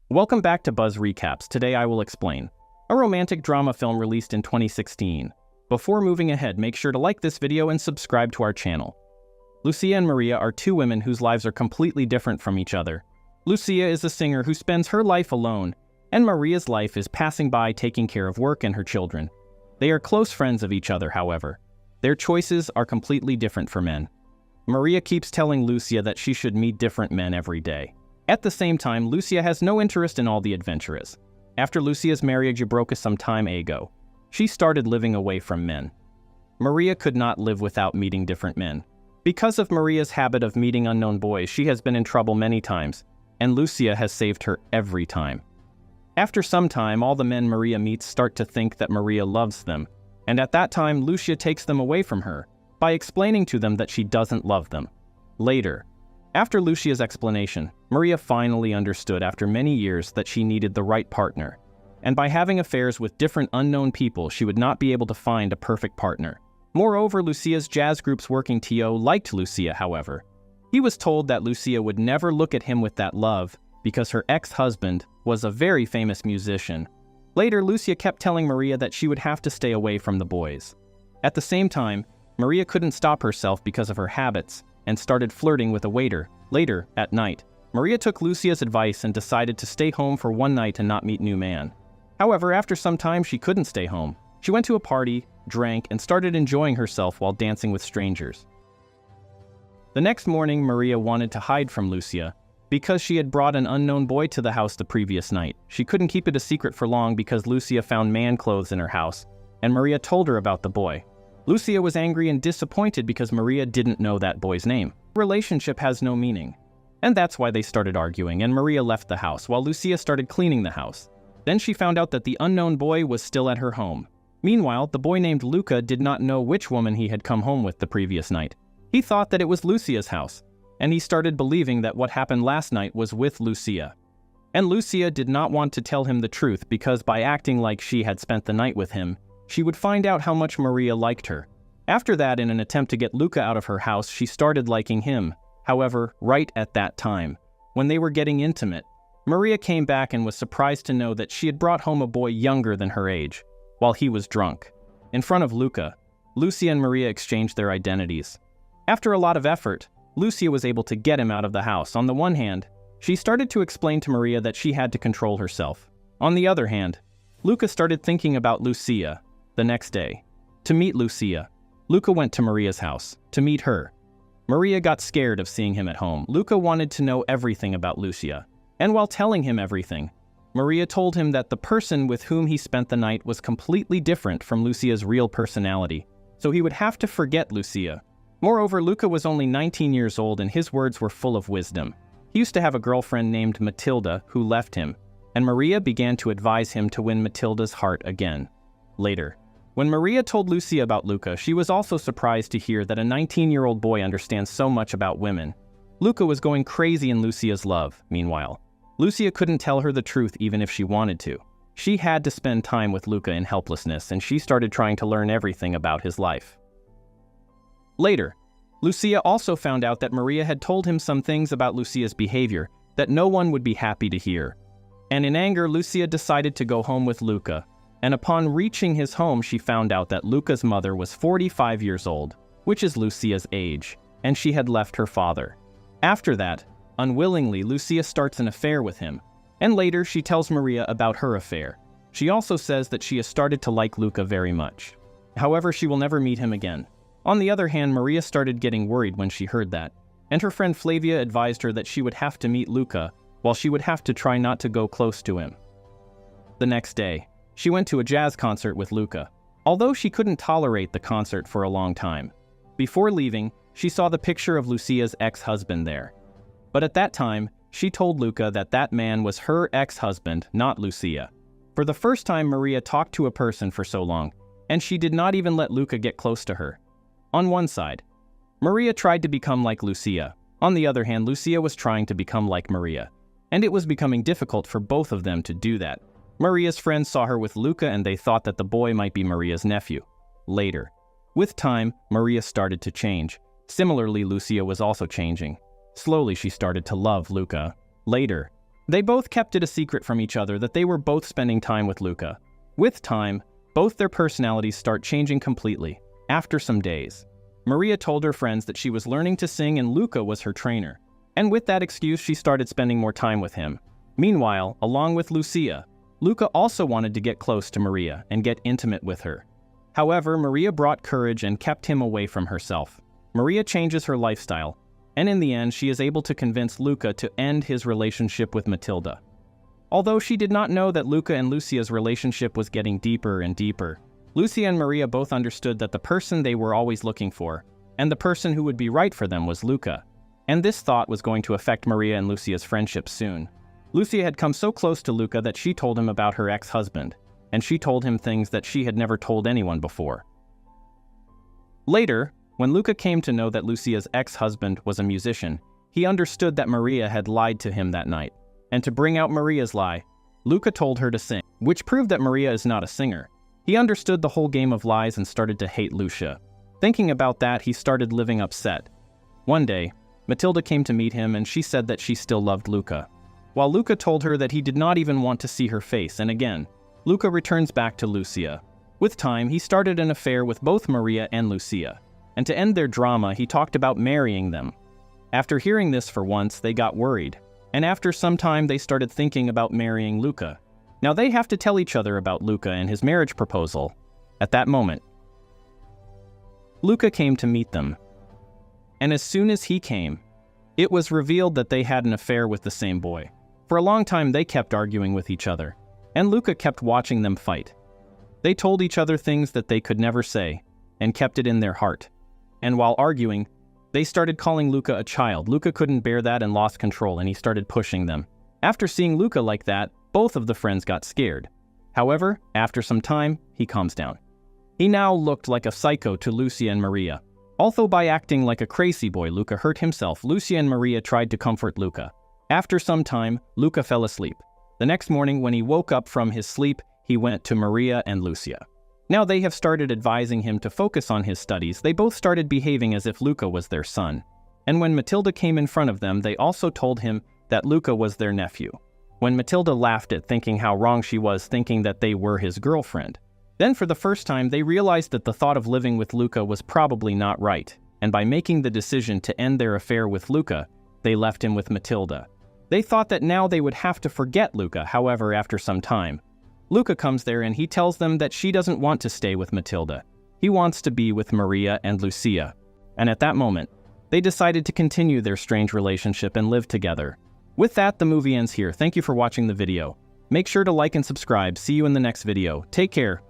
Welcome back to Buzz Recaps. Today I will explain a romantic drama film released in 2016. Before moving ahead, make sure to like this video and subscribe to our channel. Lucia and Maria are two women whose lives are completely different from each other. Lucia is a singer who spends her life alone, and Maria's life is passing by taking care of work and her children. They are close friends of each other, however. Their choices are completely different for men. Maria keeps telling Lucia that she should meet different men every day. At the same time, Lucia has no interest in all the adventurous. After Lucia's marriage broke some time ago, she started living away from men. Maria could not live without meeting different men. Because of Maria's habit of meeting unknown boys, she has been in trouble many times, and Lucia has saved her every time. After some time, all the men Maria meets start to think that Maria loves them, and at that time, Lucia takes them away from her by explaining to them that she doesn't love them. Later, after Lucia's explanation, Maria finally understood after many years that she needed the right partner, and by having affairs with different unknown people, she would not be able to find a perfect partner. Moreover, Lucia's jazz group's working TO liked Lucia, however. He was told that Lucia would never look at him with that love because her ex-husband was a very famous musician. Later, Lucia kept telling Maria that she would have to stay away from the boys. At the same time, Maria couldn't stop herself because of her habits and started flirting with a waiter. Later, at night, Maria took Lucia's advice and decided to stay home for one night and not meet new man. However, after some time, she couldn't stay home. She went to a party, drank, and started enjoying herself while dancing with strangers. The next morning, Maria wanted to hide from Lucia because she had brought an unknown boy to the house the previous night. She couldn't keep it a secret for long because Lucia found man clothes in her house, and Maria told her about the boy. Lucia was angry and disappointed because Maria didn't know that boy's name. The relationship has no meaning. And that's why they started arguing, and Maria left the house while Lucia started cleaning the house. Then she found out that the unknown boy was still at her home. Meanwhile, the boy named Luca did not know which woman he had come home with the previous night. He thought that it was Lucia's house, and he started believing that what happened last night was with Lucia. And Lucia did not want to tell him the truth because by acting like she had spent the night with him, she would find out how much Maria liked her. After that, in an attempt to get Luca out of her house, she started liking him. However, right at that time, when they were getting intimate, Maria came back and was surprised to know that she had brought home a boy younger than her age, while he was drunk. In front of Luca, Lucia and Maria exchanged their identities. After a lot of effort, Lucia was able to get him out of the house. On the one hand, she started to explain to Maria that she had to control herself. On the other hand, Luca started thinking about Lucia. The next day, to meet Lucia, Luca went to Maria's house to meet her. Maria got scared of seeing him at home. Luca wanted to know everything about Lucia, and while telling him everything, Maria told him that the person with whom he spent the night was completely different from Lucia's real personality, so he would have to forget Lucia. Moreover, Luca was only 19 years old and his words were full of wisdom. He used to have a girlfriend named Matilda who left him, and Maria began to advise him to win Matilda's heart again. Later, when Maria told Lucia about Luca, she was also surprised to hear that a 19-year-old boy understands so much about women. Luca was going crazy in Lucia's love. Meanwhile, Lucia couldn't tell her the truth even if she wanted to. She had to spend time with Luca in helplessness, and she started trying to learn everything about his life. Later, Lucia also found out that Maria had told him some things about Lucia's behavior that no one would be happy to hear. And in anger, Lucia decided to go home with Luca. And upon reaching his home, she found out that Luca's mother was 45 years old, which is Lucia's age, and she had left her father. After that, unwillingly, Lucia starts an affair with him, and later she tells Maria about her affair. She also says that she has started to like Luca very much. However, she will never meet him again. On the other hand, Maria started getting worried when she heard that, and her friend Flavia advised her that she would have to meet Luca, while she would have to try not to go close to him. The next day, she went to a jazz concert with Luca, although she couldn't tolerate the concert for a long time. Before leaving, she saw the picture of Lucia's ex-husband there. But at that time, she told Luca that that man was her ex-husband, not Lucia. For the first time, Maria talked to a person for so long, and she did not even let Luca get close to her. On one side, Maria tried to become like Lucia. On the other hand, Lucia was trying to become like Maria, and it was becoming difficult for both of them to do that. Maria's friends saw her with Luca and they thought that the boy might be Maria's nephew. Later, with time, Maria started to change. Similarly, Lucia was also changing. Slowly, she started to love Luca. Later, They both kept it a secret from each other that they were both spending time with Luca. With time, both their personalities start changing completely. After some days, Maria told her friends that she was learning to sing and Luca was her trainer. And with that excuse, she started spending more time with him. Meanwhile, along with Lucia, Luca also wanted to get close to Maria and get intimate with her. However, Maria brought courage and kept him away from herself. Maria changes her lifestyle, and in the end, she is able to convince Luca to end his relationship with Matilda. Although she did not know that Luca and Lucia's relationship was getting deeper and deeper, Lucia and Maria both understood that the person they were always looking for, and the person who would be right for them, was Luca. And this thought was going to affect Maria and Lucia's friendship soon. Lucia had come so close to Luca that she told him about her ex-husband, and she told him things that she had never told anyone before. Later, when Luca came to know that Lucia's ex-husband was a musician, he understood that Maria had lied to him that night. And to bring out Maria's lie, Luca told her to sing, which proved that Maria is not a singer. He understood the whole game of lies and started to hate Lucia. Thinking about that, he started living upset. One day, Matilda came to meet him and she said that she still loved Luca, while Luca told her that he did not even want to see her face, and again, Luca returns back to Lucia. With time, he started an affair with both Maria and Lucia, and to end their drama, he talked about marrying them. After hearing this for once, they got worried, and after some time they started thinking about marrying Luca. Now they have to tell each other about Luca and his marriage proposal. At that moment, Luca came to meet them. And as soon as he came, it was revealed that they had an affair with the same boy. For a long time they kept arguing with each other, and Luca kept watching them fight. They told each other things that they could never say, and kept it in their heart. And while arguing, they started calling Luca a child. Luca couldn't bear that and lost control, and he started pushing them. After seeing Luca like that, both of the friends got scared. However, after some time, he calms down. He now looked like a psycho to Lucia and Maria. Although by acting like a crazy boy, Luca hurt himself, Lucia and Maria tried to comfort Luca. After some time, Luca fell asleep. The next morning, when he woke up from his sleep, he went to Maria and Lucia. Now they have started advising him to focus on his studies. They both started behaving as if Luca was their son. And when Matilda came in front of them, they also told him that Luca was their nephew. When Matilda laughed at thinking how wrong she was, thinking that they were his girlfriend. Then for the first time, they realized that the thought of living with Luca was probably not right, and by making the decision to end their affair with Luca, they left him with Matilda. They thought that now they would have to forget Luca. However, after some time, Luca comes there and he tells them that she doesn't want to stay with Matilda. He wants to be with Maria and Lucia. And at that moment, they decided to continue their strange relationship and live together. With that, the movie ends here. Thank you for watching the video. Make sure to like and subscribe. See you in the next video. Take care.